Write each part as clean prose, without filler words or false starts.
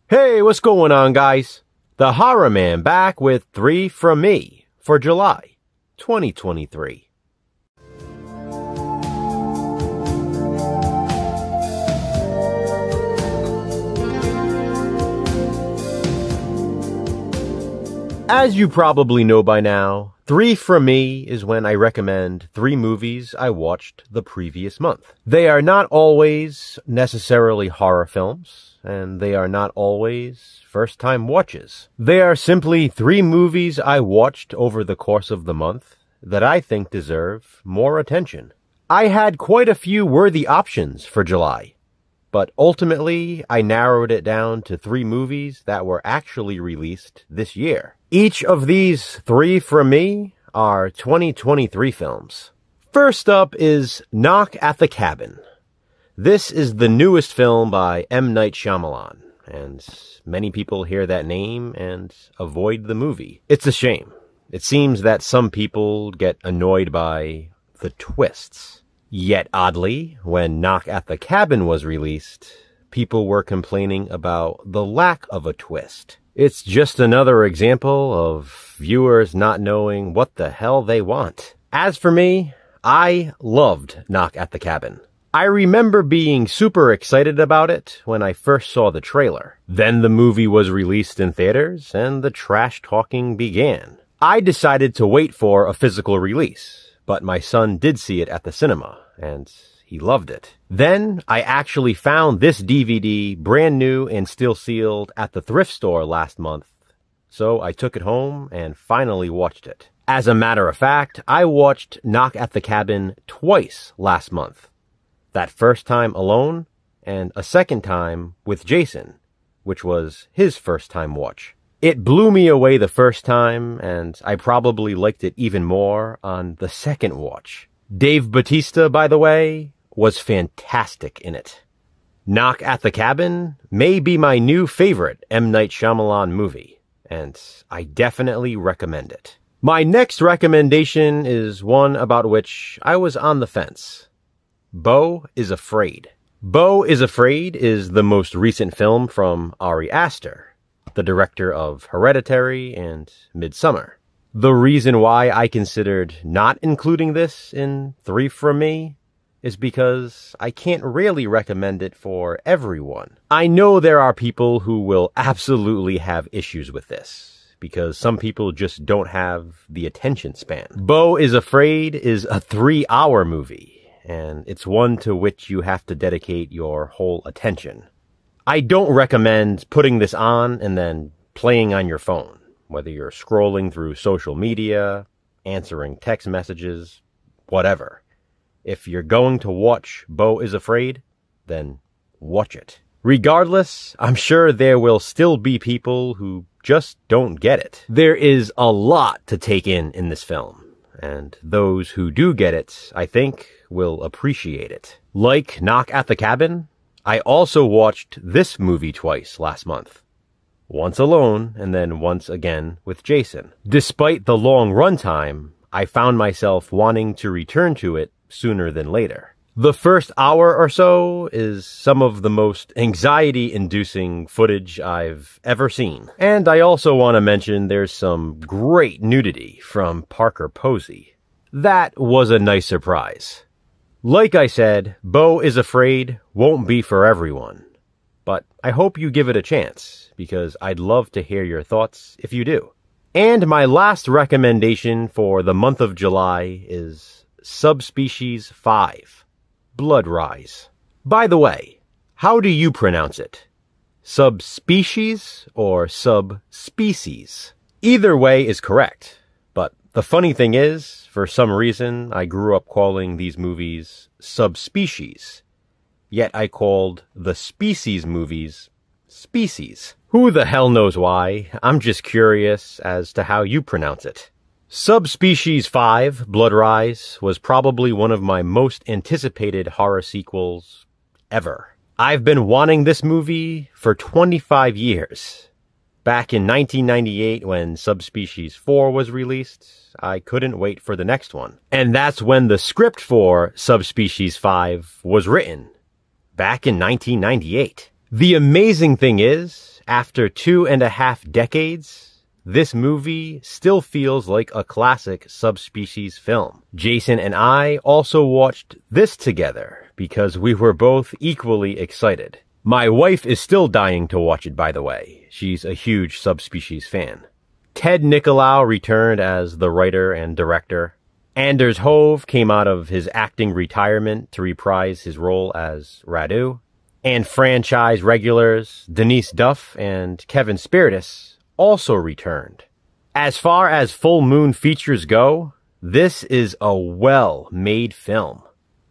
Hey, what's going on, guys? The Horror Man back with 3 from me for July 2023. As you probably know by now, 3 from me is when I recommend 3 movies I watched the previous month. They are not always necessarily horror films, and they are not always first-time watches. They are simply 3 movies I watched over the course of the month that I think deserve more attention. I had quite a few worthy options for July, but ultimately I narrowed it down to 3 movies that were actually released this year. Each of these 3 from me are 2023 films. First up is Knock at the Cabin. This is the newest film by M. Night Shyamalan, and many people hear that name and avoid the movie. It's a shame. It seems that some people get annoyed by the twists. Yet oddly, when Knock at the Cabin was released, people were complaining about the lack of a twist. It's just another example of viewers not knowing what the hell they want. As for me, I loved Knock at the Cabin. I remember being super excited about it when I first saw the trailer. Then the movie was released in theaters and the trash talking began. I decided to wait for a physical release, but my son did see it at the cinema, and he loved it. Then I actually found this DVD brand new and still sealed at the thrift store last month, so I took it home and finally watched it. As a matter of fact, I watched Knock at the Cabin twice last month. That first time alone, and a second time with Jason, which was his first time watch. It blew me away the first time, and I probably liked it even more on the second watch. Dave Bautista, by the way, was fantastic in it. Knock at the Cabin may be my new favorite M. Night Shyamalan movie, and I definitely recommend it. My next recommendation is one about which I was on the fence. Beau is Afraid. Beau is Afraid is the most recent film from Ari Aster, the director of Hereditary and Midsommar. The reason why I considered not including this in 3 from me is because I can't really recommend it for everyone. I know there are people who will absolutely have issues with this, because some people just don't have the attention span. Beau is Afraid is a 3-hour movie, and it's one to which you have to dedicate your whole attention. I don't recommend putting this on and then playing on your phone, whether you're scrolling through social media, answering text messages, whatever. If you're going to watch Beau is Afraid, then watch it. Regardless, I'm sure there will still be people who just don't get it. There is a lot to take in this film, and those who do get it, I think, will appreciate it. Like Knock at the Cabin, I also watched this movie twice last month. Once alone, and then once again with Jason. Despite the long runtime, I found myself wanting to return to it sooner than later. The first hour or so is some of the most anxiety-inducing footage I've ever seen. And I also want to mention there's some great nudity from Parker Posey. That was a nice surprise. Like I said, Beau is Afraid won't be for everyone, but I hope you give it a chance, because I'd love to hear your thoughts if you do. And my last recommendation for the month of July is Subspecies 5, Bloodrise. By the way, how do you pronounce it? Subspecies or subspecies? Either way is correct, but the funny thing is, for some reason, I grew up calling these movies subspecies, yet I called the Species movies Species. Who the hell knows why? I'm just curious as to how you pronounce it. Subspecies 5, Bloodrise, was probably one of my most anticipated horror sequels ever. I've been wanting this movie for 25 years. Back in 1998, when Subspecies 4 was released, I couldn't wait for the next one. And that's when the script for Subspecies 5 was written, back in 1998. The amazing thing is, After 2.5 decades, this movie still feels like a classic subspecies film. Jason and I also watched this together because we were both equally excited. My wife is still dying to watch it, by the way. She's a huge Subspecies fan. Ted Nicolau returned as the writer and director. Anders Hove came out of his acting retirement to reprise his role as Radu. And franchise regulars Denise Duff and Kevin Spirtus also returned. As far as full moon features go, this is a well-made film.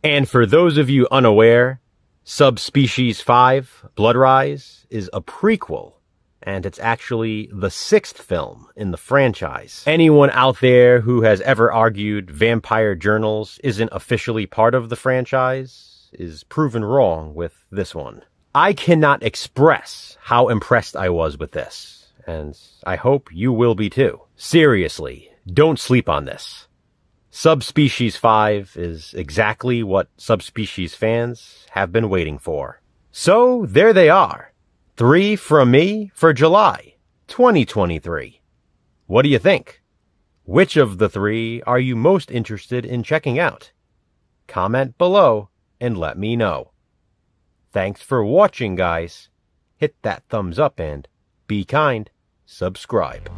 And for those of you unaware, Subspecies 5, Bloodrise, is a prequel, and it's actually the 6th film in the franchise. Anyone out there who has ever argued Vampire Journals isn't officially part of the franchise is proven wrong with this one. I cannot express how impressed I was with this, and I hope you will be too. Seriously, don't sleep on this. Subspecies 5 is exactly what Subspecies fans have been waiting for. So there they are. 3 from me for July 2023. What do you think? Which of the 3 are you most interested in checking out? Comment below and let me know. Thanks for watching, guys. Hit that thumbs up and be kind. Subscribe.